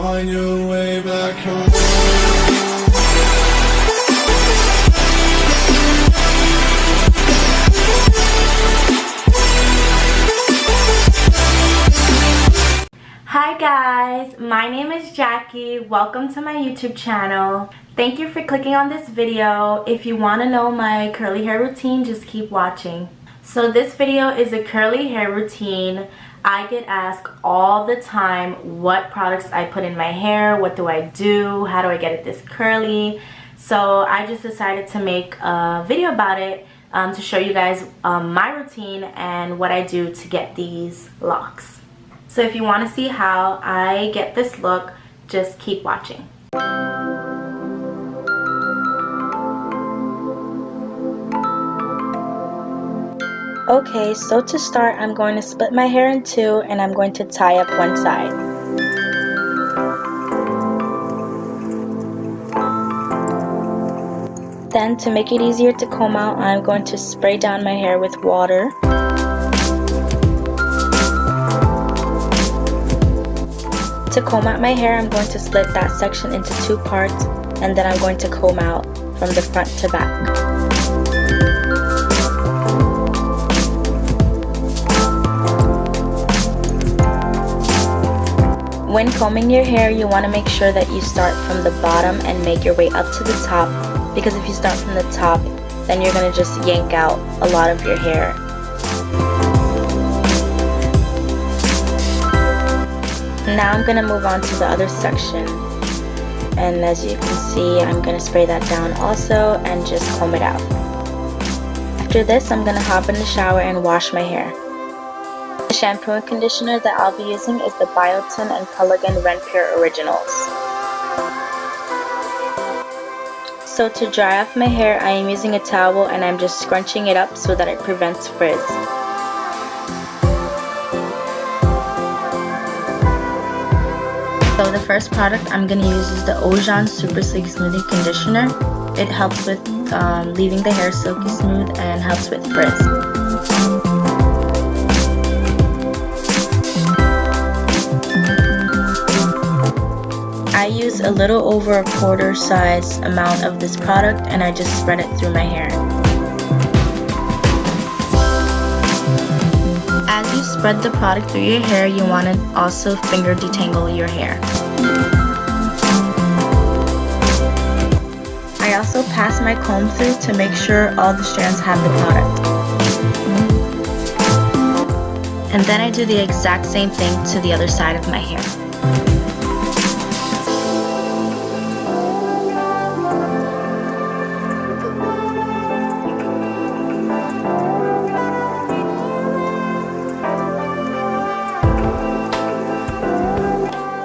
find your way back home. Hi guys, my name is Jackie. Welcome to my YouTube channel. Thank you for clicking on this video. If you want to know my curly hair routine, just keep watching. So this video is a curly hair routine. I get asked all the time what products I put in my hair, what do I do, how do I get it this curly. So I just decided to make a video about it to show you guys my routine and what I do to get these locks. So if you want to see how I get this look, just keep watching. Okay, so to start, I'm going to split my hair in two and I'm going to tie up one side. Then, to make it easier to comb out, I'm going to spray down my hair with water. To comb out my hair, I'm going to split that section into two parts and then I'm going to comb out from the front to back. When combing your hair, you want to make sure that you start from the bottom and make your way up to the top, because if you start from the top, then you're going to just yank out a lot of your hair. Now I'm going to move on to the other section, and as you can see, I'm going to spray that down also and just comb it out. After this, I'm going to hop in the shower and wash my hair. The shampoo and conditioner that I'll be using is the Biotin and Culligan Ren Pure Originals. So to dry off my hair, I am using a towel and I'm just scrunching it up so that it prevents frizz. So the first product I'm going to use is the Ojon Super Sleek Smoothing Conditioner. It helps with leaving the hair silky smooth and helps with frizz. I use a little over a quarter size amount of this product and I just spread it through my hair. As you spread the product through your hair, you want to also finger detangle your hair. I also pass my comb through to make sure all the strands have the product. And then I do the exact same thing to the other side of my hair.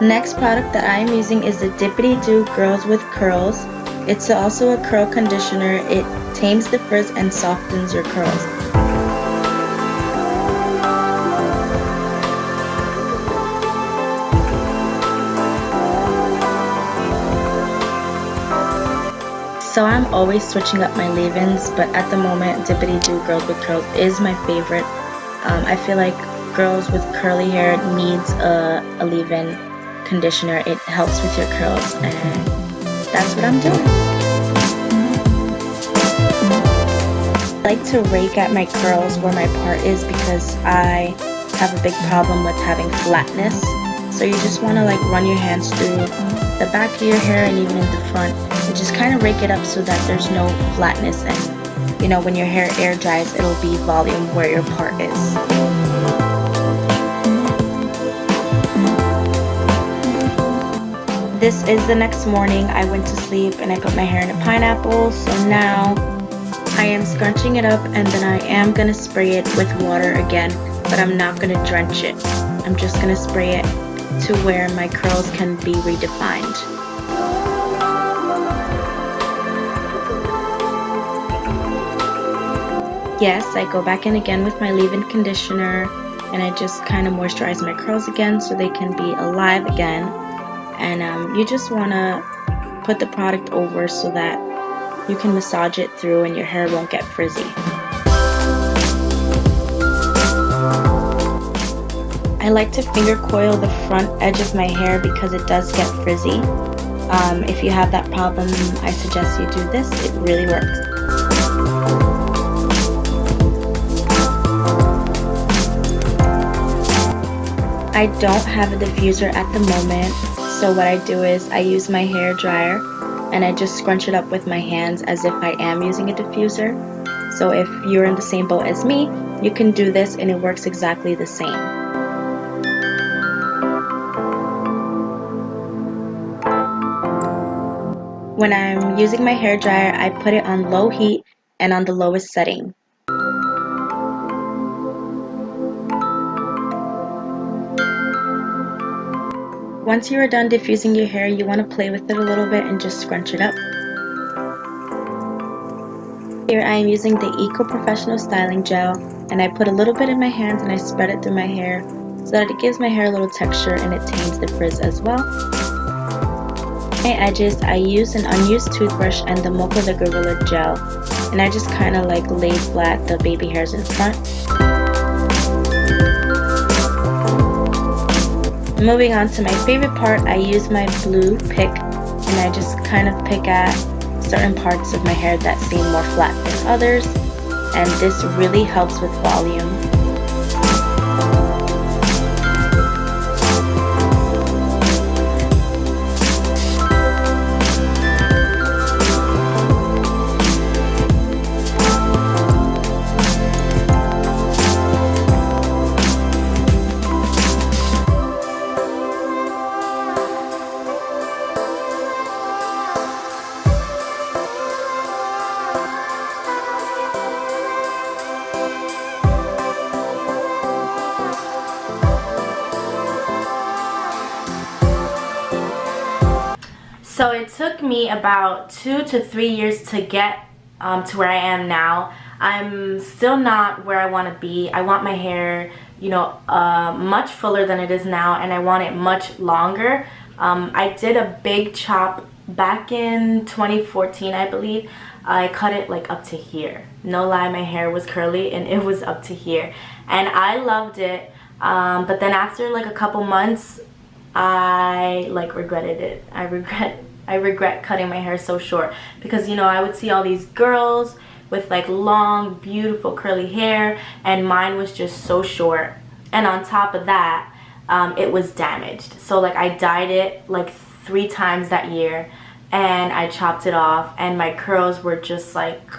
Next product that I am using is the Dippity-do Girls with Curls. It's also a curl conditioner. It tames the frizz and softens your curls. So I'm always switching up my leave-ins, but at the moment Dippity-do Girls with Curls is my favorite. I feel like girls with curly hair needs a leave-in conditioner. It helps with your curls and that's what I'm doing. I like to rake at my curls where my part is because I have a big problem with having flatness. So you just want to like run your hands through the back of your hair and even in the front and just kind of rake it up so that there's no flatness, and you know, when your hair air dries, it'll be volume where your part is. This is the next morning. I went to sleep and I put my hair in a pineapple, so now I am scrunching it up and then I am going to spray it with water again, but I'm not going to drench it. I'm just going to spray it to where my curls can be redefined. Yes, I go back in again with my leave-in conditioner and I just kind of moisturize my curls again so they can be alive again. And you just want to put the product over so that you can massage it through and your hair won't get frizzy. I like to finger coil the front edge of my hair because it does get frizzy. If you have that problem, I suggest you do this. It really works. I don't have a diffuser at the moment, so what I do is I use my hair dryer and I just scrunch it up with my hands as if I am using a diffuser. So if you're in the same boat as me, you can do this and it works exactly the same. When I'm using my hair dryer, I put it on low heat and on the lowest setting. Once you are done diffusing your hair, you want to play with it a little bit and just scrunch it up. Here I am using the Eco Professional Styling Gel, and I put a little bit in my hands and I spread it through my hair so that it gives my hair a little texture and it tames the frizz as well. My edges, I use an unused toothbrush and the Moco the Gorilla Gel, and I just kind of like lay flat the baby hairs in front. Moving on to my favorite part, I use my blue pick and I just kind of pick at certain parts of my hair that seem more flat than others, and this really helps with volume. So it took me about 2 to 3 years to get to where I am now. I'm still not where I want to be. I want my hair, you know, much fuller than it is now, and I want it much longer. I did a big chop back in 2014, I believe. I cut it like up to here. No lie, my hair was curly and it was up to here. And I loved it. But then after like a couple months, I like regretted it. I regret cutting my hair so short because, you know, I would see all these girls with like long, beautiful curly hair, and mine was just so short. And on top of that, it was damaged. So like I dyed it like 3 times that year, and I chopped it off, and my curls were just like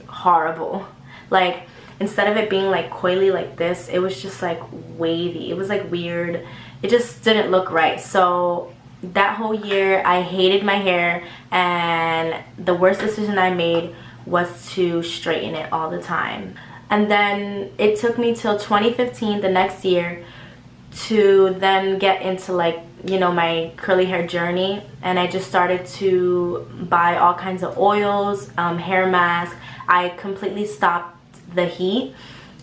horrible. Like instead of it being like coily like this, it was just like wavy. It was like weird. It just didn't look right. So that whole year I hated my hair, and the worst decision I made was to straighten it all the time. And then it took me till 2015, the next year, to then get into like, you know, my curly hair journey. And I just started to buy all kinds of oils, hair mask. I completely stopped the heat,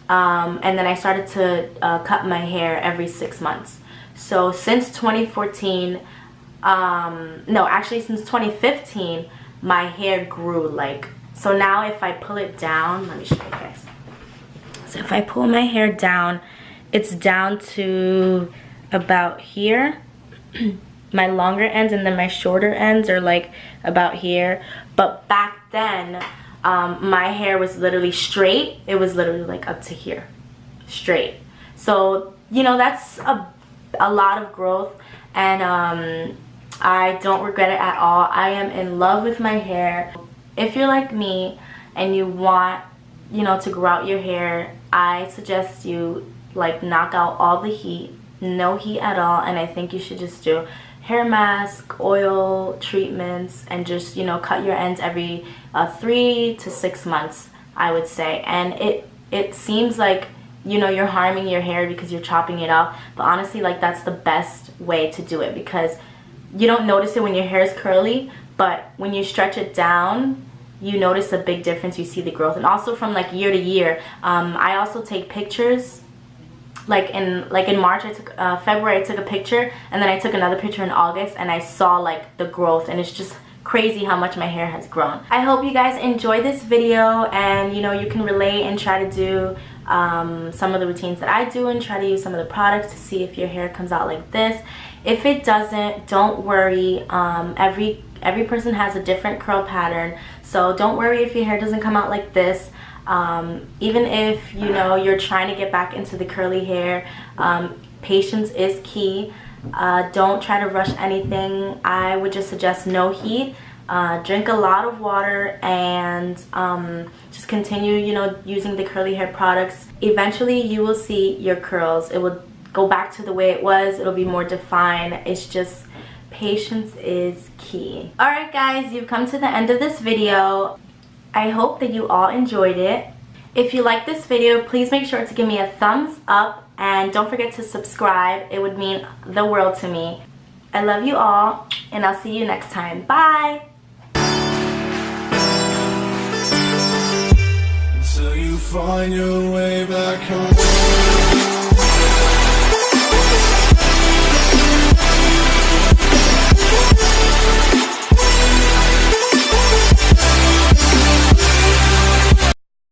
and then I started to cut my hair every 6 months. So since 2014, no, actually since 2015, my hair grew like, so now if I pull it down, let me show you guys. So if I pull my hair down, it's down to about here. My longer ends, and then my shorter ends are like about here. But back then, my hair was literally straight. It was literally like up to here, straight. So, you know, that's a lot of growth, and I don't regret it at all. I am in love with my hair. If you're like me and you want, you know, to grow out your hair, I suggest you like knock out all the heat, no heat at all, and I think you should just do hair mask, oil treatments, and just, you know, cut your ends every 3 to 6 months, I would say. And it seems like, you know, you're harming your hair because you're chopping it off, but honestly, like, that's the best way to do it, because you don't notice it when your hair is curly, but when you stretch it down, you notice a big difference. You see the growth. And also from like year to year, I also take pictures. Like in March, I took February, I took a picture, and then I took another picture in August, and I saw like the growth, and it's just crazy how much my hair has grown. I hope you guys enjoy this video, and you know, you can relate and try to do some of the routines that I do and try to use some of the products to see if your hair comes out like this. If it doesn't, don't worry. Every person has a different curl pattern, so don't worry if your hair doesn't come out like this. Even if you know you're trying to get back into the curly hair, patience is key. Don't try to rush anything. I would just suggest no heat. Drink a lot of water, and just continue, you know, using the curly hair products. Eventually you will see your curls. It will go back to the way it was. It'll be more defined. It's just patience is key. Alright guys, you've come to the end of this video. I hope that you all enjoyed it. If you like this video, please make sure to give me a thumbs up, and don't forget to subscribe. It would mean the world to me. I love you all, and I'll see you next time. Bye! Until you find your way back home.